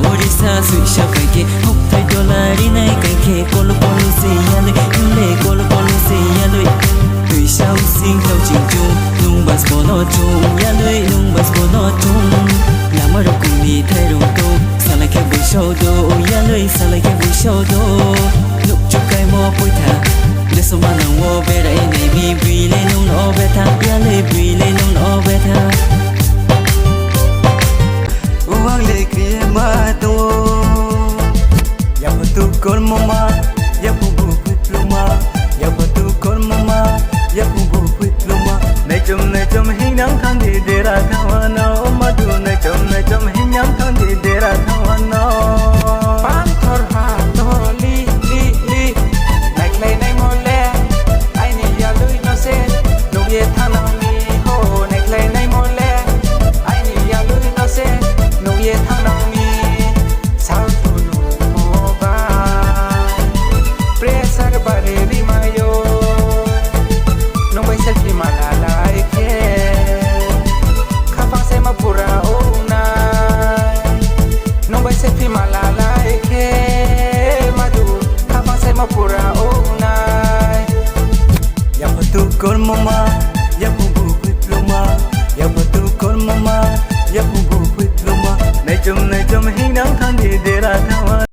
sa sui sha kai ke hop thai dolari nai kai ke kolo kolo se ya le le kolo kolo se ya le tui sao sing tao ching chung nung bas bo no chung ya le nung bas bo no chung la ma ro ku ni thai rong to sa lai ke bu shou do ya le sa lai ke bu shou do lúc chu kai mo poi tha le so ma nang wo be dai nei mi bri le nung no be tha ya le bri le nung no be tha uang le krie ma to ya tu kol mama ya bu bu pluma ya tu kol mama ya bu bu pluma nei chom hin nang thang di de ra thawana ma du nei chom hin nang thang di de ra thawana pan thor ha to li like lay nay mo le ai ni ya lui no se no ye thana mi ho like lay nay mo le ai ni ya lui no se no ye thana mi sao tu no mo ba pressure bare ri mayo no vai ser que malala ke khapa se ma pura ona no vai ser que malala ke madu khapa se ma pura ona ya tu kol mama ya bu bu pluma ya tu kol mama ya bu bu pluma nei chom hin nang thang di de ra thawana